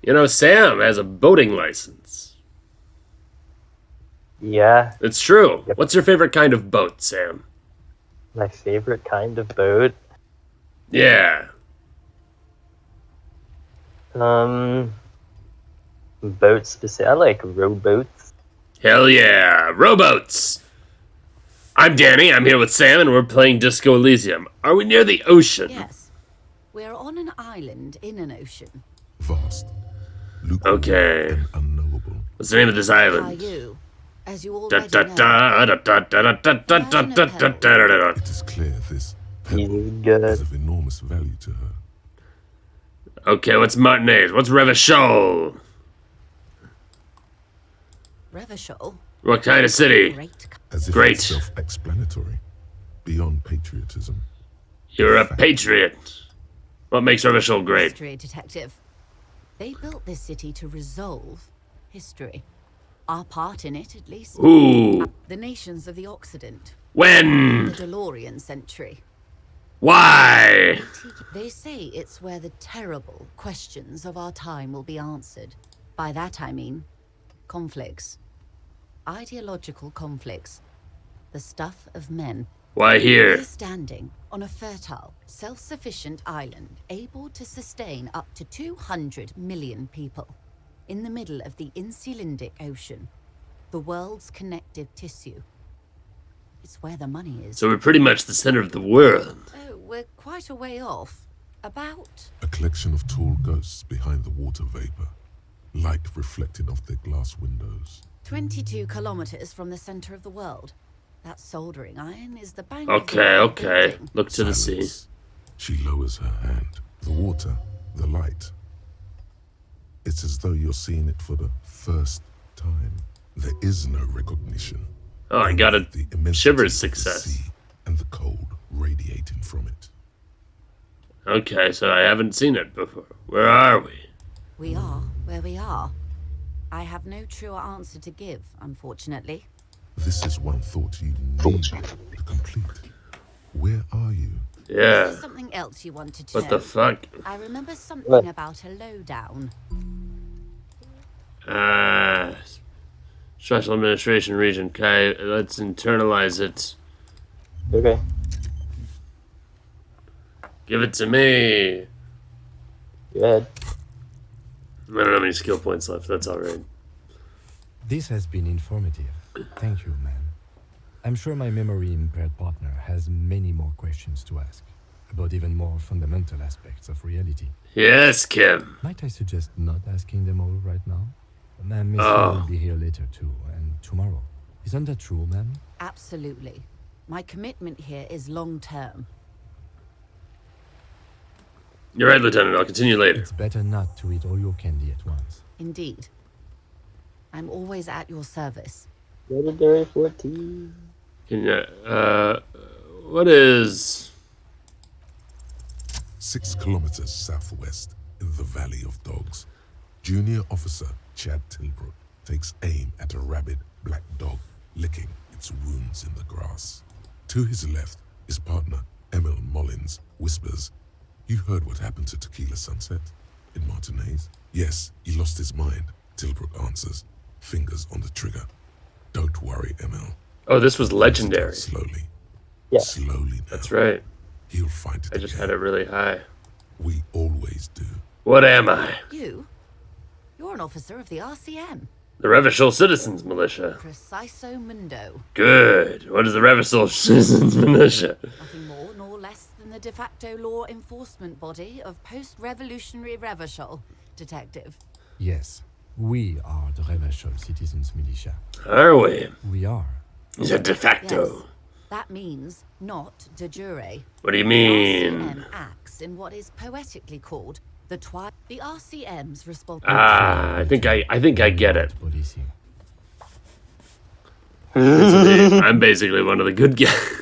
You know, Sam has a boating license. Yeah. It's true. Yep. What's your favorite kind of boat, Sam? My favorite kind of boat? Yeah. Boat specific. I like rowboats. Hell yeah. Rowboats. I'm Danny. I'm here with Sam, and we're playing Disco Elysium. Are we near the ocean? Yes. We're on an island in an ocean. Vast, lucrative, Okay. and unknowable. What's the name of this island? Caillou, as you Da already da know. da da da da da da da da da da da da. It is clear this He's pebble good. is of enormous value to her. Okay, what's Martinez? What's Revachol? Revachol. What kind of city? Great. As if Great. it's self-explanatory, beyond patriotism. You're a patriot. What makes Revachol great? History detective. They built this city to resolve history. Our part in it, at least. Ooh. The nations of the Occident. The When? DeLorean century. Why? They say it's where the terrible questions of our time will be answered. By that I mean conflicts. Ideological conflicts. The stuff of men. Why here? We're standing on a fertile, self-sufficient island able to sustain up to 200 million people. In the middle of the Insulindic Ocean. The world's connective tissue. It's where the money is. So we're pretty much the center of the world. Oh, we're quite a way off. About... A collection of tall ghosts behind the water vapor, light reflecting off their glass windows. 22 kilometers from the center of the world. That soldering iron is the bank Okay, of the okay. building. Look to the sea. Silence. She lowers her hand. The water, the light. It's as though you're seeing it for the first time. There is no recognition. Oh, I got a The immensity Shivers of the success. sea and the cold radiating from it. Okay, so I haven't seen it before. Where are we? We are where we are. I have no truer answer to give, unfortunately. This is one thought you need to complete. Where are you? Is Yeah. there something else you wanted to What know? the fuck? I remember something What? about a lowdown. Special Administration Region. Okay, let's internalize it. Okay. Give it to me. Go ahead. I don't have any skill points left. That's alright. This has been informative. Thank you, man. I'm sure my memory-impaired partner has many more questions to ask about even more fundamental aspects of reality. Yes, Kim. Might I suggest not asking them all right now? Ma'am, Miss Oh. will be here later too, and tomorrow. Isn't that true, ma'am? Absolutely. My commitment here is long-term. You're right, Lieutenant. I'll continue later. It's better not to eat all your candy at once. Indeed. I'm always at your service. Legendary 14. Can you, what is... 6 kilometers southwest in the Valley of Dogs, Junior Officer Chad Tilbrook takes aim at a rabid black dog licking its wounds in the grass. To his left, his partner, Emil Mullins, whispers, "You heard what happened to Tequila Sunset in Martinez?" "Yes, he lost his mind," Tilbrook answers, fingers on the trigger. "Don't worry, Emil." Oh, this was legendary. Slowly. Yeah. Slowly now. That's right. He'll find it I just again. had it really high. We always do. What am I? You? You're an officer of the RCM. The Revachol Citizens Militia. Preciso Mundo. Good. What is the Revachol Citizens Militia? Nothing more nor less than the de facto law enforcement body of post-revolutionary Revachol, detective. Yes, we are the Revachol Citizens Militia. Are we? We are. The de facto. Yes. That means not de jure. What do you mean? RCM acts in what is poetically called the The RCM's responsibility. Ah, I think I get it. Policing. I'm basically one of the good guys.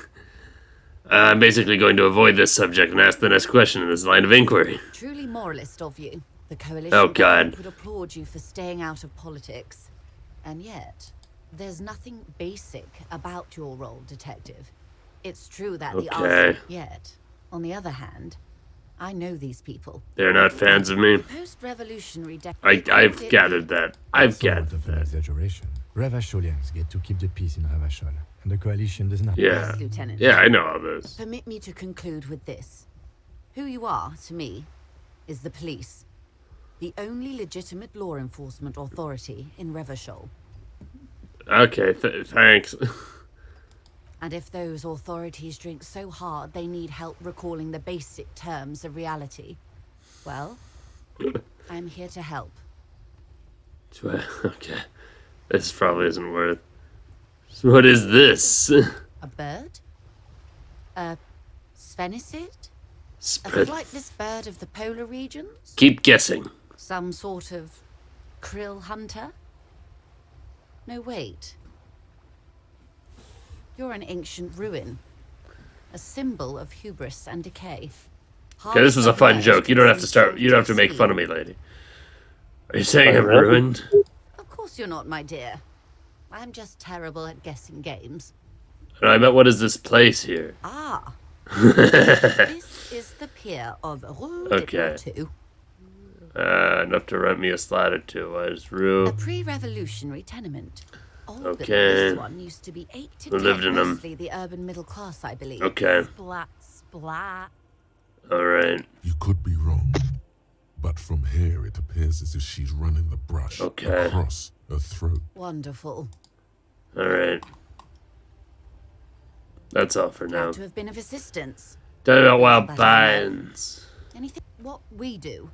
I'm basically going to avoid this subject and ask the next question in this line of inquiry. Truly moralist of you. The coalition Oh, God. government would applaud you for staying out of politics. And yet, there's nothing basic about your role, detective. It's true that the Okay. yet, on the other hand, I know these people. They're not fans of me. Post-revolutionary I've gathered that. I've Somewhat gathered of an that. exaggeration. Ravacholians get to keep the peace in Ravachol, and the coalition does not. Yeah. Yes, Lieutenant. Yeah, I know all this. Permit me to conclude with this. Who you are, to me, is the police. The only legitimate law enforcement authority in Revachol. Okay, thanks. And if those authorities drink so hard they need help recalling the basic terms of reality, well, I'm here to help. Okay. This probably isn't worth. So what is this? A bird? A Svenicid? A Spread. flightless bird of the polar regions? Keep guessing. Some sort of krill hunter? No, wait. You're an ancient ruin. A symbol of hubris and decay. Okay, this was a fun joke. You don't have to start. You don't have to make fun of me, lady. Are you saying I'm ruined? Of course you're not, my dear. I'm just terrible at guessing games. No, I meant, what is this place here? Ah. This is the pier of Rue Okay. de Porto. Enough to rent me a slot or two. I just A Rue. pre-revolutionary tenement. Old, but Okay. this one used to be 8 to Who 10, lived in 'em? mostly the urban middle class, I believe. Okay. Splat, splat. Alright. You could be wrong, but from here it appears as if she's running the brush Okay. across her throat. Wonderful. Alright. That's all for now. Glad to have been of assistance. Tell me about Wild But I know. Pines. Anything? What we do.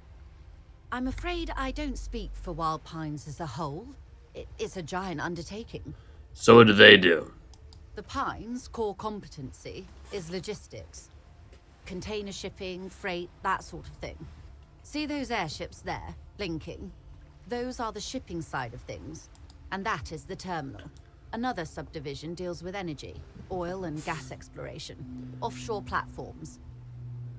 I'm afraid I don't speak for Wild Pines as a whole. It's a giant undertaking. So what do they do? The Pines' core competency is logistics. Container shipping, freight, that sort of thing. See those airships there, blinking? Those are the shipping side of things. And that is the terminal. Another subdivision deals with energy, oil and gas exploration, offshore platforms.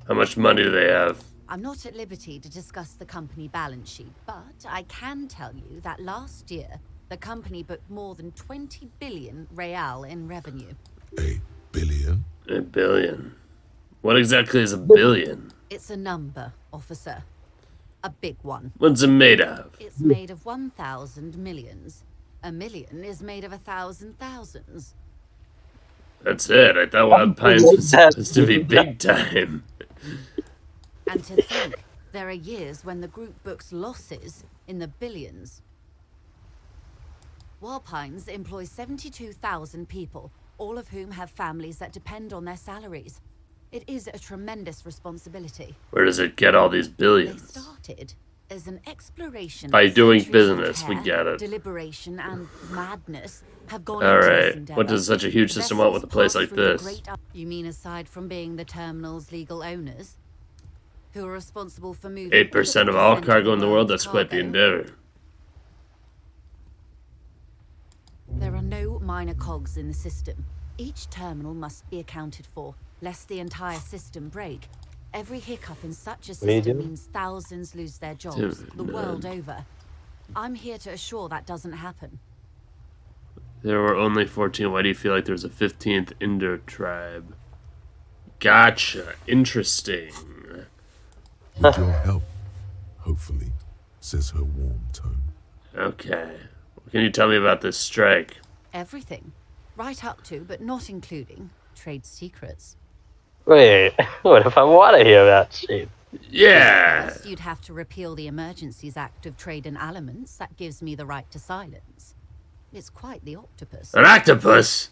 How much money do they have? I'm not at liberty to discuss the company balance sheet, but I can tell you that last year, the company booked more than 20 billion real in revenue. A billion? A billion. What exactly is a billion? It's a number, officer. A big one. What's it made of? It's made of 1,000 millions. A million is made of 1,000 thousands. That's it. I thought Wild Pines was supposed to be big time. And to think, there are years when the group books losses in the billions. Wild Pines employs 72,000 people, all of whom have families that depend on their salaries. It is a tremendous responsibility. Where does it get all these They billions? started as an exploration. By doing Centuries of business, we care, get it. Deliberation and madness have gone All into this right. endeavor. What does such a huge system want with a place Vessels like pass through the this? great You mean aside from being the terminal's legal owners, who are responsible for moving 8% of all 80% cargo in the world. world's That's quite the cargo? endeavor. There are no minor cogs in the system. Each terminal must be accounted for, lest the entire system break. Every hiccup in such a What are you system doing? means thousands lose their jobs, Dude, the no. world over. I'm here to assure that doesn't happen. There were only 14. Why do you feel like there's a 15th Inder tribe? Gotcha. Interesting. With your help, hopefully, says her warm tone. Okay. What can you tell me about this strike? Everything. Right up to, but not including, trade secrets. Wait, what if I want to hear that shit? Yeah. First, you'd have to repeal the Emergencies Act of Trade in Elements that gives me the right to silence. It's quite the octopus. An octopus?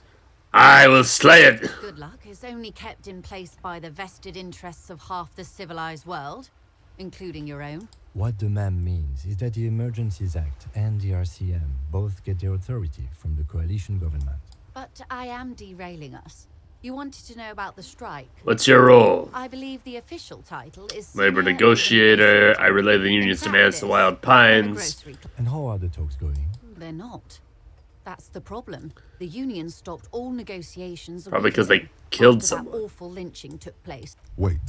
I will slay it. Good luck is only kept in place by the vested interests of half the civilized world, including your own. What the ma'am means is that the Emergencies Act and the RCM both get their authority from the coalition government. But I am derailing us. You wanted to know about the strike. What's your role? I believe the official title is Labor Senior negotiator. I relay the union's In demands to practice, Wild I'm a Pines. grocery clerk. And how are the talks going? They're not. That's the problem. The union stopped all negotiations. a Probably week 'cause they ago, killed after someone. That awful lynching took place. Wait,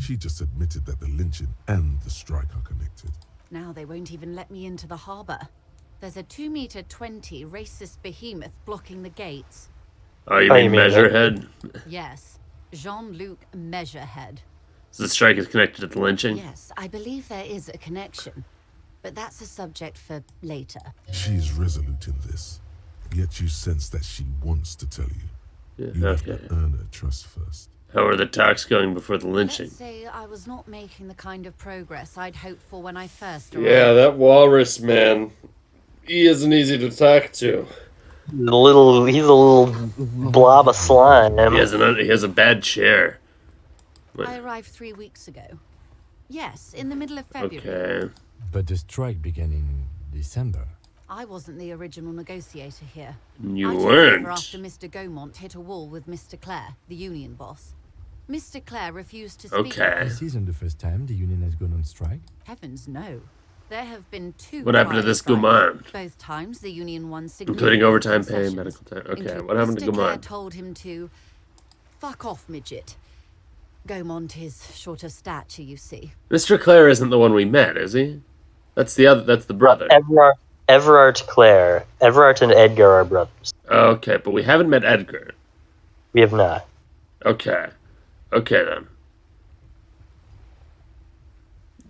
she just admitted that the lynching and the strike are connected. Now they won't even let me into the harbour. There's a 2-meter 20 racist behemoth blocking the gates. Oh, you Oh, mean you mean Measurehead? Yes, Jean-Luc Measurehead. So the strike is connected to the lynching? Yes, I believe there is a connection. But that's a subject for later. She's resolute in this, yet you sense that she wants to tell you. Yeah, You have okay. to earn her trust first. How are the talks going before the lynching? Let's say I was not making the kind of progress I'd hoped for when I first arrived. Yeah, that walrus man. He isn't easy to talk to. He's a little blob of slime. He has a bad chair. I arrived 3 weeks ago. Yes, in the middle of February. Okay. But the strike began in December. I wasn't the original negotiator here. You I took weren't. over after Mr. Gaumont hit a wall with Mr. Clare, the union boss. Mr. Clare refused to speak. Okay. This isn't the first time the union has gone on strike. Heavens no. There have been 2 What happened to prior this strikes. Gaumont? Both times the union won Including significant overtime pay, concessions. medical time. Okay, Include what happened to Mr. Clare Gaumont? told him to fuck off, midget. Gaumont is short of stature, you see. Mr. Clare isn't the one we met, is he? That's the brother. Everard Clare. Everard and Edgar are brothers. Okay, but we haven't met Edgar. We have not. Okay. Okay then.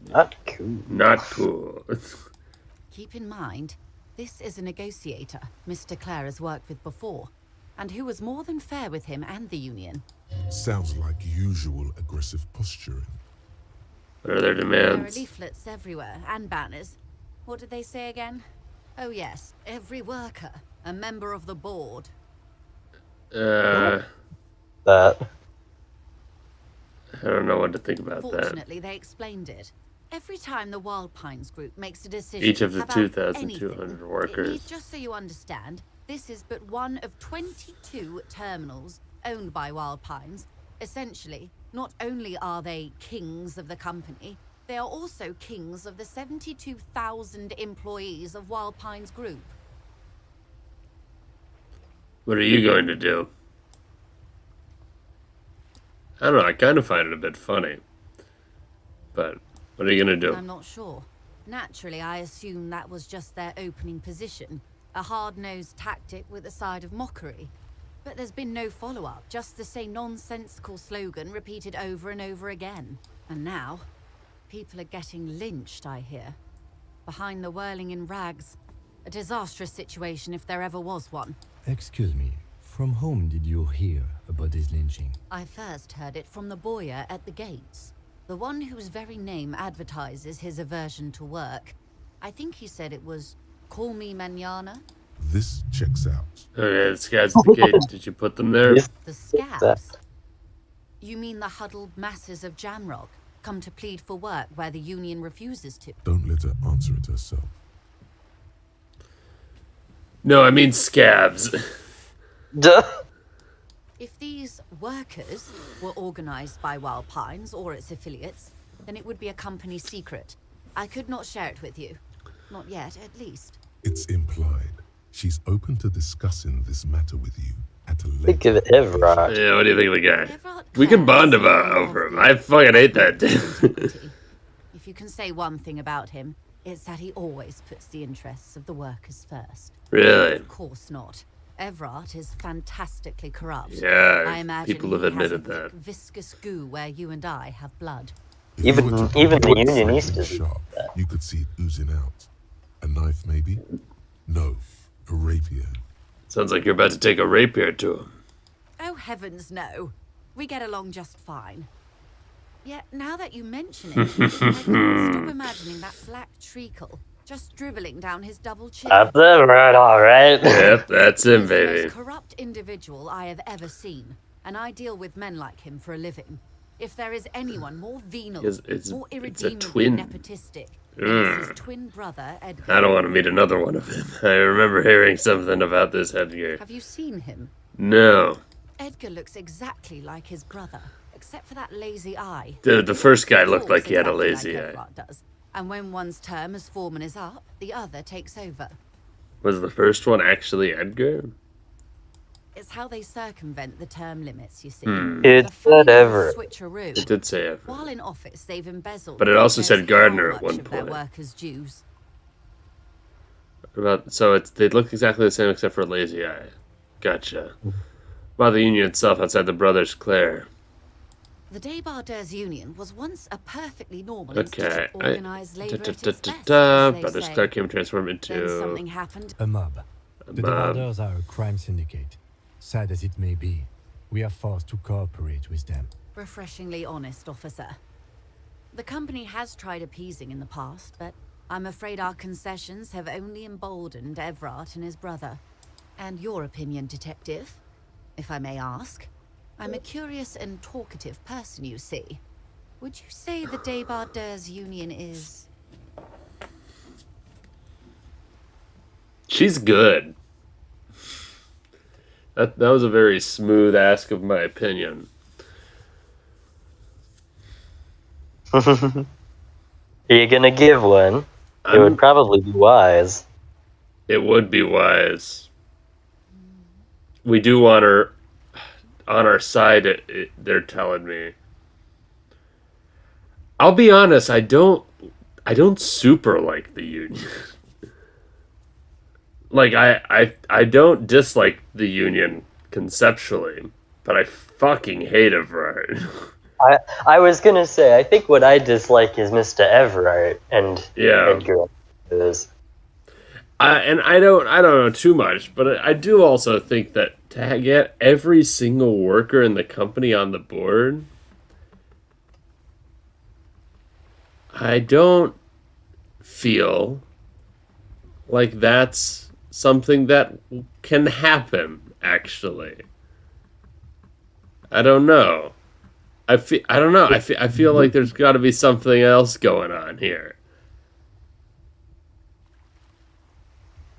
Not cool. Not cool. Keep in mind, this is a negotiator Mr. Clare has worked with before, and who was more than fair with him and the union. Sounds like usual aggressive posturing. What are their There are demands? leaflets everywhere, and banners. What did they say again? Oh yes, every worker, a member of the board. That. I don't know what to think about that. Fortunately, they explained it. Every time the Wild Pines group makes a decision Each of the about 2,200 anything, workers. it needs, just so you understand, this is but one of 22 terminals owned by Wild Pines. Essentially, not only are they kings of the company, they are also kings of the 72,000 employees of Wild Pines Group. What are you going to do? I don't know, I kind of find it a bit funny. But what are you going to do? I'm not sure. Naturally, I assume that was just their opening position. A hard-nosed tactic with a side of mockery. But there's been no follow-up, just the same nonsensical slogan repeated over and over again. And now, people are getting lynched, I hear. Behind the whirling in rags. A disastrous situation if there ever was one. Excuse me, from whom did you hear about this lynching? I first heard it from the boyer at the gates. The one whose very name advertises his aversion to work. I think he said it was, "Call me mañana." This checks out. Okay, the scabs at the gate. Did you put them there? Yes. The scabs? You mean the huddled masses of Jamrock, come to plead for work where the union refuses to? Don't let her answer it herself. No, I mean scabs. Duh. If these workers were organized by Wild Pines or its affiliates, then it would be a company secret. I could not share it with you. Not yet, at least. It's implied. She's open to discussing this matter with you at a Think later of Everard. Yeah, what do you think of the guy? Everard We can Clare bond is about very over him. obvious. I fucking hate that dude. Integrity. If you can say one thing about him, it's that he always puts the interests of the workers first. Really? Of course not. Everard is fantastically corrupt. Yeah, I imagine people have he has admitted a that. thick, viscous goo where you and I have blood. If you Even- were to even put the something Unionistas sharp, you could see it oozing out. A knife, maybe? No, a rapier. Sounds like you're about to take a rapier to him. Oh, heavens, no. We get along just fine. Yet, now that you mention it, I can't stop imagining that black treacle just dribbling down his double chin. That's Everard, alright. Yep, that's him, He's the baby. most corrupt individual I have ever seen, and I deal with men like him for a living. If there is anyone more venal, It's more a irredeemably twin. nepotistic, then it's his twin brother, Edgar. I don't want to meet another one of him. I remember hearing something about this Edgar. Have you seen him? No. Edgar looks exactly like his brother, except for that lazy eye. The first guy looked like Talks he had a exactly lazy like eye. Everard does. And when one's term as foreman is up, the other takes over. Was the first one actually Edgar? It's how they circumvent the term limits, you see. It The funny said little Everard. switcheroo. It did say Edgar. While in office, they've embezzled. But it also God said knows Gardner how at much one of their point. workers' dues. They look exactly the same except for a lazy eye. Gotcha. About the union itself outside the Brothers Clare. The Débardeurs Union was once a perfectly normal Okay. organized labor at its best, as they Brothers say. Clark came transformed Then into something happened. A mob. The mob. Débardeurs are a crime syndicate. Sad as it may be, we are forced to cooperate with them. Refreshingly honest, officer. The company has tried appeasing in the past, but I'm afraid our concessions have only emboldened Everard and his brother. And your opinion, detective, if I may ask? I'm a curious and talkative person, you see. Would you say the Débardeurs Union is... She's good. That was a very smooth ask of my opinion. Are you gonna give one? It would probably be wise. It would be wise. We do want her on our side, they're telling me. I'll be honest, I don't super like the Union. Like, I don't dislike the Union conceptually, but I fucking hate Everard. I was gonna say, I think what I dislike is Mr. Everard and Yeah. Edgar. And I don't know too much, but I do also think that to get every single worker in the company on the board, I don't feel like that's something that can happen, actually. I don't know. I don't know. I feel like there's got to be something else going on here.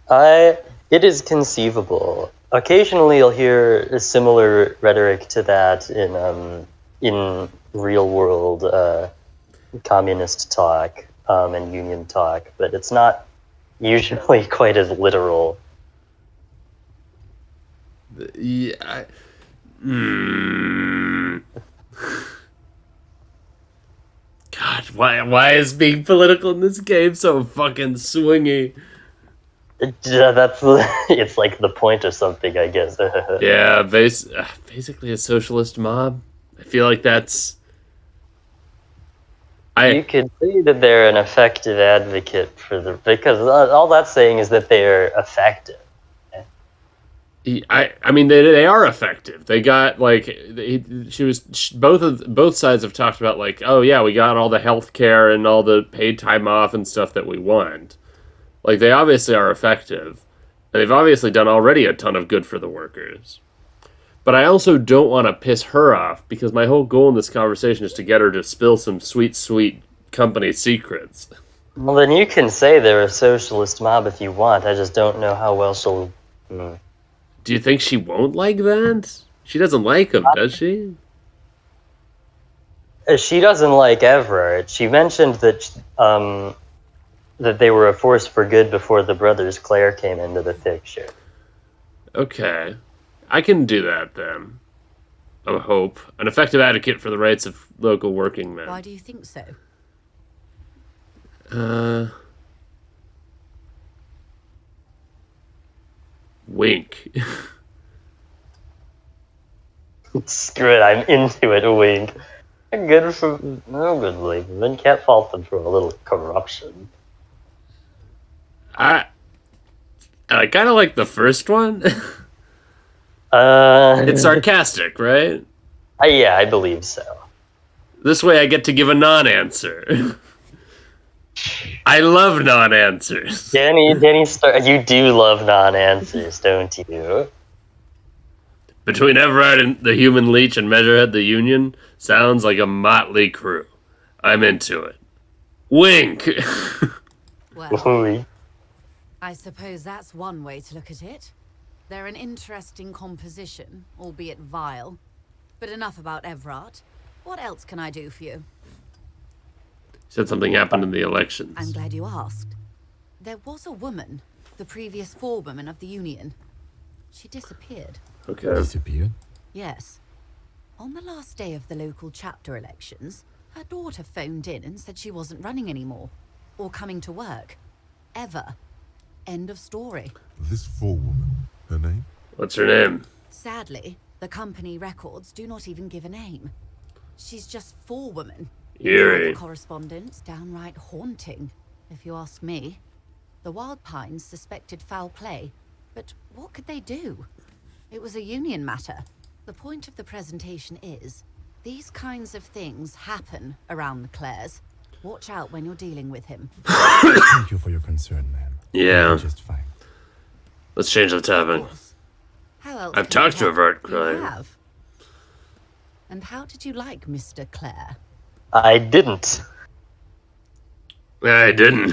It is conceivable. Occasionally, you'll hear a similar rhetoric to that in real world communist talk and union talk, but it's not usually quite as literal. Yeah. God, why is being political in this game so fucking swingy? That's it's like the point of something, I guess. Yeah, basically a socialist mob. I feel like that's. You could say that they're an effective advocate because all that's saying is that they're effective. I mean they are effective. They got like both sides have talked about like, oh yeah, we got all the health care and all the paid time off and stuff that we want. Like, they obviously are effective. And they've obviously done already a ton of good for the workers. But I also don't want to piss her off, because my whole goal in this conversation is to get her to spill some sweet, sweet company secrets. Well, then you can say they're a socialist mob if you want. I just don't know how well she'll... Do you think she won't like that? She doesn't like him, does she? She doesn't like Everett. She mentioned that that they were a force for good before the brothers Claire came into the picture. Okay. I can do that, then. I hope. An effective advocate for the rights of local working men. Why do you think so? Wink. Screw it, I'm into it, wink. Good for... No, good labor. Can't fault them for a little corruption. I kind of like the first one. It's sarcastic, right? Yeah, I believe so. This way I get to give a non-answer. I love non-answers. Danny, you do love non-answers, don't you? Between Everard and the Human Leech and Measurehead the Union, sounds like a motley crew. I'm into it. Wink! Well, I suppose that's one way to look at it. They're an interesting composition, albeit vile. But enough about Everard. What else can I do for you? Said something happened in the elections. I'm glad you asked. There was a woman, the previous forewoman of the Union. She disappeared. Okay. Disappeared? Yes. On the last day of the local chapter elections, her daughter phoned in and said she wasn't running anymore. Or coming to work. Ever. End of story. This forewoman, her name? What's her name? Sadly, the company records do not even give a name. She's just forewoman. Eerie. The correspondence downright haunting, if you ask me. The Wild Pines suspected foul play, but what could they do? It was a union matter. The point of the presentation is, these kinds of things happen around the Clares. Watch out when you're dealing with him. Thank you for your concern, ma'am. Yeah. I'm just fine. Let's change the topic. How else I've can I talked to help? avert You crime. have. And how did you like Mr. Clare? I didn't. I didn't.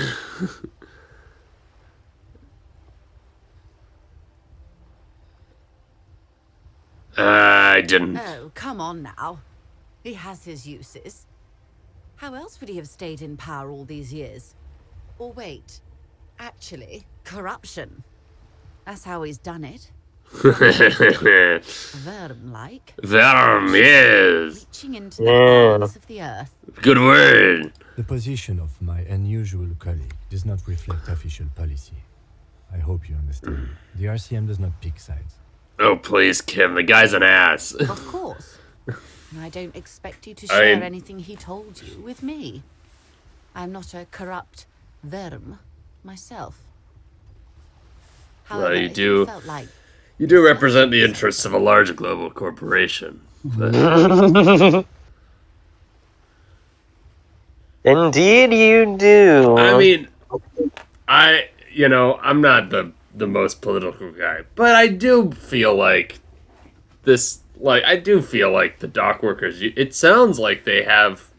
I didn't. Oh, come on now. He has his uses. How else would he have stayed in power all these years? Or wait, actually, corruption. That's how he's done it. Verm-like. Verm, yes. Reaching into the Yeah. bowels of the earth. Good word. The position of my unusual colleague does not reflect official policy. I hope you understand. The RCM does not pick sides. Oh, please, Kim. The guy's an ass. Of course. And I don't expect you to I share mean- anything he told you with me. I'm not a corrupt verm myself. However, you if do- felt like You do represent the interests of a large global corporation. But Indeed, you do. I mean, I'm not the most political guy, but I do feel like the dock workers, it sounds like they have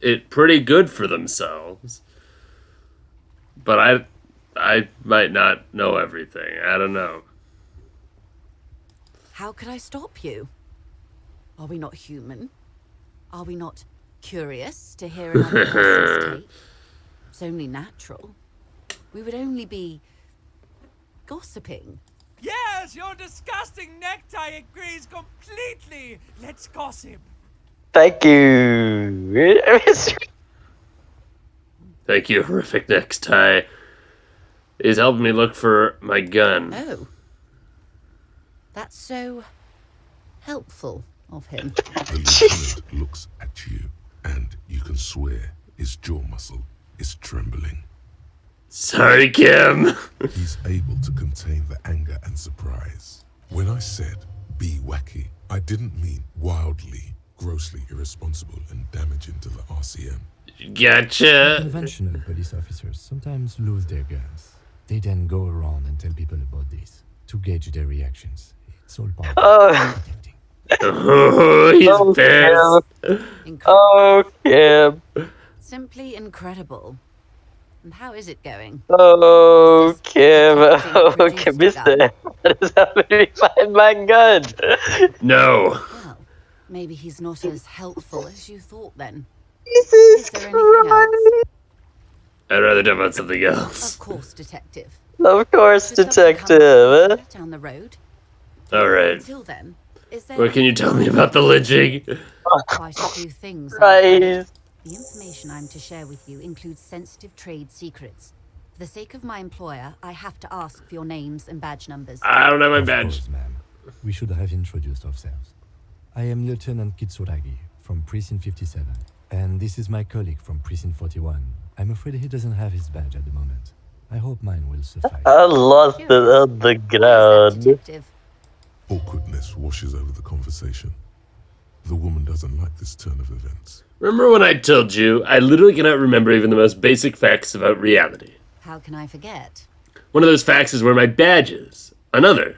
it pretty good for themselves. But I might not know everything. I don't know. how could I stop you? Are we not human? Are we not curious to hear another person's take? It's only natural. We would only be gossiping. Yes, your disgusting necktie agrees completely. Let's gossip. Thank you. Thank you, horrific necktie. He's helping me look for my gun. Oh. That's so helpful of him. The lieutenant looks at you, and you can swear his jaw muscle is trembling. Sorry, Kim. He's able to contain the anger and surprise. When I said be wacky, I didn't mean wildly, grossly irresponsible and damaging to the RCM. Gotcha. Conventional police officers sometimes lose their guns. They then go around and tell people about this to gauge their reactions. It's all part of detecting. Oh, he's pissed. Incredible. Oh, Kim. Simply incredible. And how is it going? Oh, Kim. Detecting Oh, produced Kim, a mister. gun. That is helping me find my gun. No. Well, maybe he's not as helpful as you thought then. Jesus Is there anything else? Christ. I'd rather talk about something else. Of course, detective. Of course, Should something come detective. up down the road. Alright. Until then, is there What can you tell me about the lynching? quite a few things? I'm afraid. Christ. The information I'm to share with you includes sensitive trade secrets. For the sake of my employer, I have to ask for your names and badge numbers. I don't have my Of badge. course, ma'am. We should have introduced ourselves. I am Lieutenant Kitsuragi from Precinct 57, and this is my colleague from Precinct 41. I'm afraid he doesn't have his badge at the moment. I hope mine will suffice. I lost it on the Why is that, ground. detective? Awkwardness washes over the conversation. The woman doesn't like this turn of events. Remember when I told you I literally cannot remember even the most basic facts about reality? How can I forget? One of those facts is where my badge is. Another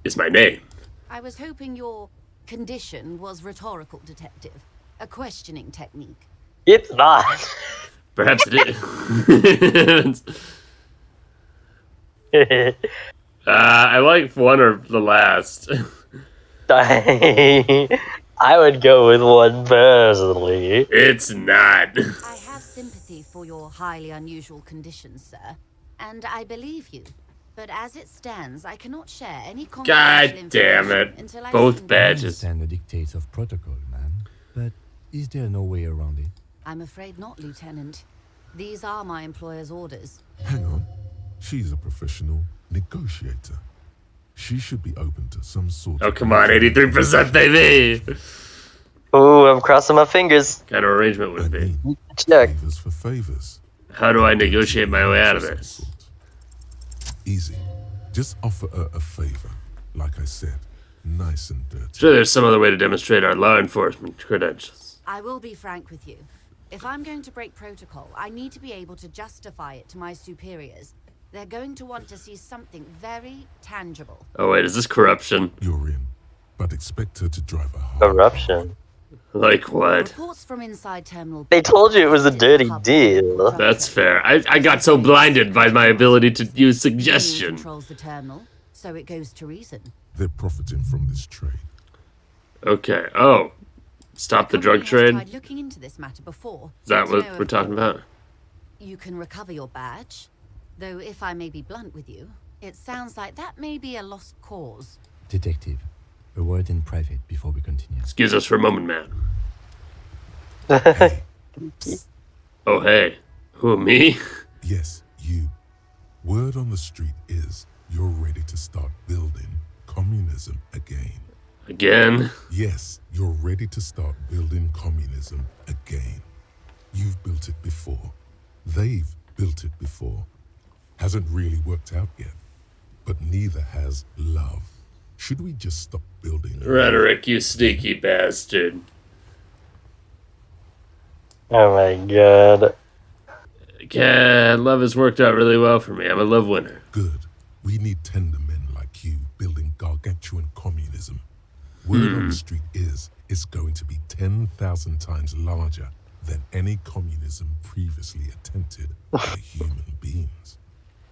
is my name. I was hoping your condition was rhetorical, detective. A questioning technique. It's not. Perhaps it is. I like one or the last. I would go with one personally. It's not. I have sympathy for your highly unusual conditions, sir, and I believe you. But as it stands, I cannot share any confidential God damn information it. until I Both see- I badges. understand the dictates of protocol, ma'am, but is there no way around it? I'm afraid not, Lieutenant. These are my employer's orders. Hang on. She's a professional negotiator. She should be open to some sort Oh, of... come on, 83%, baby! Ooh, I'm crossing my fingers. Kind of arrangement would I it be? mean, Check. favors for favors. How do I negotiate my way out of Some this? sort. Easy. Just offer her a favor. Like I said, nice and dirty. Sure, there's some other way to demonstrate our law enforcement credentials. I will be frank with you. If I'm going to break protocol, I need to be able to justify it to my superiors. They're going to want to see something very tangible. Oh wait, is this corruption? You're in, but expect her to drive a hard. Corruption. Like what? Reports from inside Terminal They told you it was a dirty deal. That's fair. I got so blinded by my ability to use suggestion. Controls the terminal, so it goes to reason. They're profiting from this trade. Okay. Oh, stop the drug Company has trade. tried looking into this matter before. Is that but you what know, we're talking about? You can recover your badge, though if I may be blunt with you, it sounds like that may be a lost cause. Detective, a word in private before we continue. Excuse us for a moment, man. Oh hey, who me? Yes, you. Word on the street is you're ready to start building communism again. Again? Yes, you're ready to start building communism again. You've built it before. They've built it before. Hasn't really worked out yet. But neither has love. Should we just stop building? Rhetoric, you sneaky bastard. Oh my god. Yeah, love has worked out really well for me. I'm a love winner. Good. We need tender men like you building gargantuan communism. Word on the street is it's going to be 10,000 times larger than any communism previously attempted by human beings.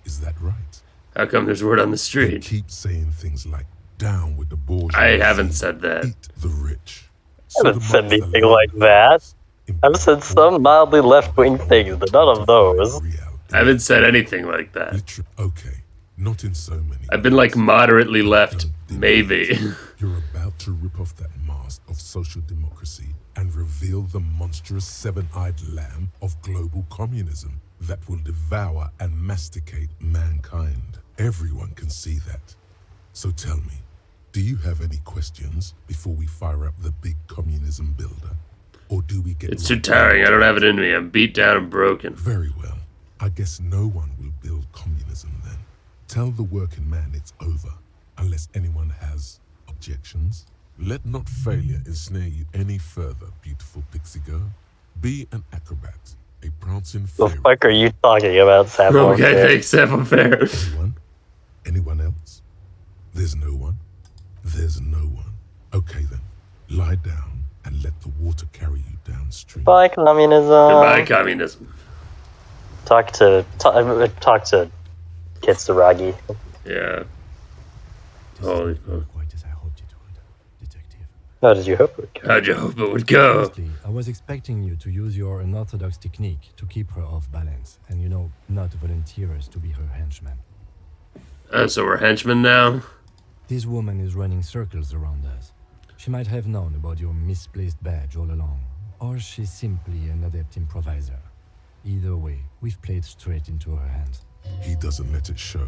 Is that right? How come there's word on the You street? keep saying things like down with the bourgeoisie. I haven't said that. Eat the rich. I haven't said Sodomize the anything like that. I've said some mildly left-wing things, but none of those. I haven't said anything like that. Okay, not in so many. I've been like moderately left, Don't deny maybe. it. You're about to rip off that mask of social democracy and reveal the monstrous seven-eyed lamb of global communism that will devour and masticate mankind. Everyone can see that. So tell me, do you have any questions before we fire up the big communism builder? Or do we get... It's too tiring. I don't have it in me. I'm beat down and broken. Very well. I guess no one will build communism then. Tell the working man it's over, unless anyone has objections. Let not failure ensnare you any further, beautiful pixie girl. Be an acrobat, a prancing The fairy. fuck are you talking about, Sam? Okay, thanks, Sam. Fair. Anyone? Anyone else? There's no one? There's no one. Okay then, lie down and let the water carry you downstream. Bye, communism. Goodbye, communism. Talk to Kitsuragi. Yeah. This Holy did not go fuck. quite as I hoped it would, Detective. How did you hope it would go? How'd you hope it would go? Honestly, I was expecting you to use your unorthodox technique to keep her off balance and, not volunteer us to be her henchman. So we're henchmen now? This woman is running circles around us. She might have known about your misplaced badge all along, or she's simply an adept improviser. Either way, we've played straight into her hands. He doesn't let it show,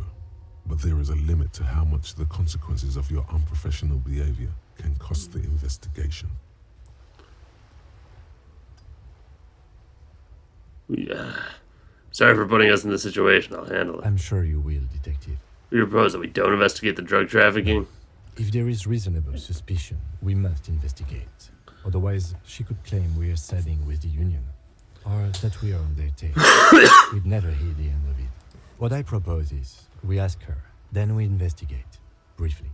but there is a limit to how much the consequences of your unprofessional behavior can cost the investigation. Yeah. Sorry for putting us in this situation. I'll handle it. I'm sure you will, Detective. We propose that we don't investigate the drug trafficking. If there is reasonable suspicion, we must investigate. Otherwise, she could claim we are siding with the Union, or that we are on their tail. We'd never hear the end of it. What I propose is, we ask her, then we investigate, briefly.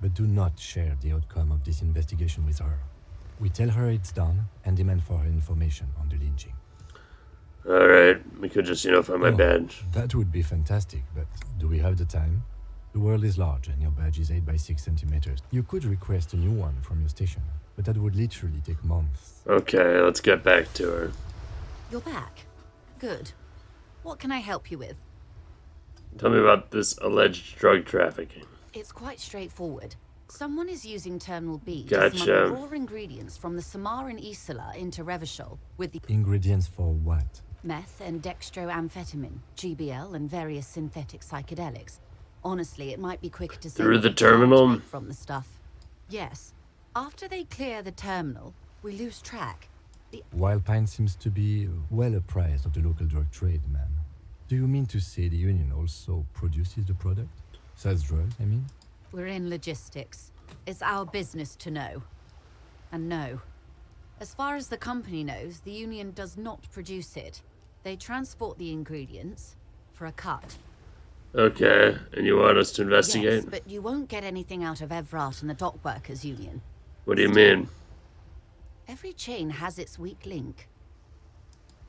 But do not share the outcome of this investigation with her. We tell her it's done, and demand for her information on the lynching. Alright, we could just, find my Oh, badge. That would be fantastic, but do we have the time? The world is large and your badge is 8 by 6 centimeters. You could request a new one from your station, but that would literally take months. Okay, let's get back to her. You're back. Good. What can I help you with? Tell me about this alleged drug trafficking. It's quite straightforward. Someone is using Terminal B to Gotcha. smuggle raw ingredients from the Samar and Isola into Revachol with the Ingredients for what? meth and dextroamphetamine, GBL, and various synthetic psychedelics. Honestly, it might be quicker to say Through what the they can't terminal? take from the stuff. Yes. After they clear the terminal, we lose track. Wild Pine seems to be well apprised of the local drug trade, ma'am. Do you mean to say the union also produces the product? Sells drugs, I mean? We're in logistics. It's our business to know. And no. As far as the company knows, the union does not produce it. They transport the ingredients for a cut. Okay, and you want us to investigate? Yes, but you won't get anything out of Evrart and the Dock Workers Union. What do you mean? Every chain has its weak link.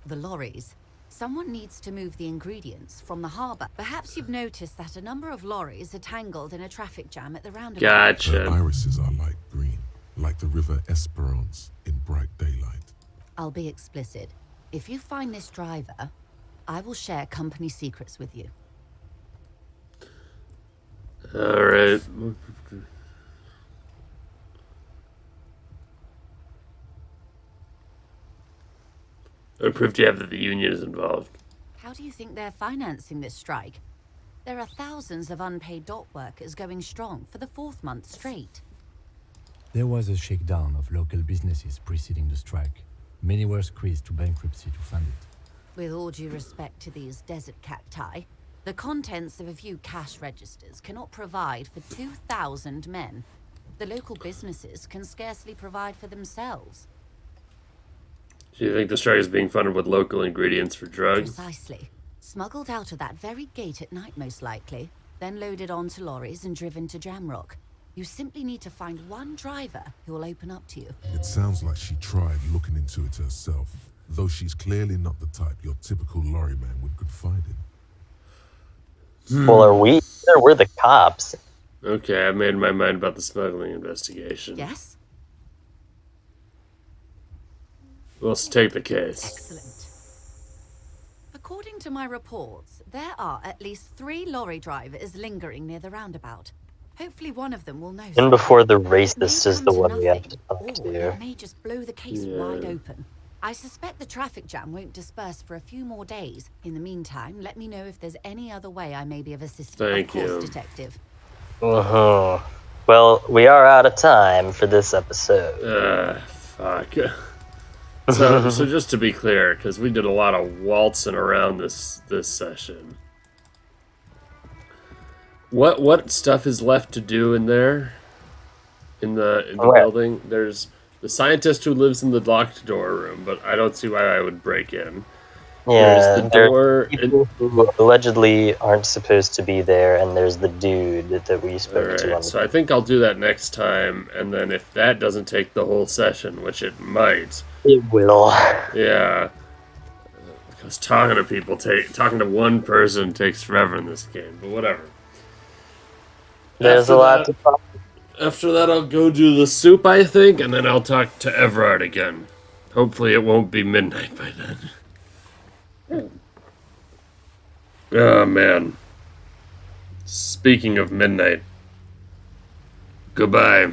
The lorries. Someone needs to move the ingredients from the harbour. Perhaps you've noticed that a number of lorries are tangled in a traffic jam at the roundabout. Her Gotcha. irises are light green, like the river Esperance in bright daylight. I'll be explicit. If you find this driver, I will share company secrets with you. Alright. What proof do you have that the union is involved? How do you think they're financing this strike? There are thousands of unpaid dock workers going strong for the 4th month straight. There was a shakedown of local businesses preceding the strike. Many were squeezed to bankruptcy to fund it. With all due respect to these desert cacti, the contents of a few cash registers cannot provide for 2,000 men. The local businesses can scarcely provide for themselves. Do you think the strike is being funded with local ingredients for drugs? Precisely. Smuggled out of that very gate at night, most likely, then loaded onto lorries and driven to Jamrock. You simply need to find one driver who will open up to you. It sounds like she tried looking into it herself, though she's clearly not the type your typical lorryman would confide in. Well, are we? We're the cops. Okay, I've made my mind about the smuggling investigation. Yes? Let's take the case. Excellent. According to my reports, there are at least 3 lorry drivers lingering near the roundabout. Hopefully one of them will know. And before the It may racist is come the to one we have nothing, to talk or to. it may just blow the case wide open. I suspect the traffic jam won't disperse for a few more days. In the meantime, let me know if there's any other way I may be of assistance. Thank Of course, you. Detective. Uh-huh. Well, we are out of time for this episode. Fuck. So just to be clear, because we did a lot of waltzing around this session. What stuff is left to do in there? In the building? There's the scientist who lives in the locked door room, but I don't see why I would break in. Yeah, There's the there door. are people who allegedly aren't supposed to be there, and there's the dude that we spoke to on Alright, the so I think I'll do that next time, and then if that doesn't take the whole session, which it might, It will. yeah. Because talking to people, talking to one person takes forever in this game, but whatever. There's After a lot that- to talk. After that, I'll go do the soup, I think, and then I'll talk to Everard again. Hopefully it won't be midnight by then. Oh, man. Speaking of midnight, goodbye.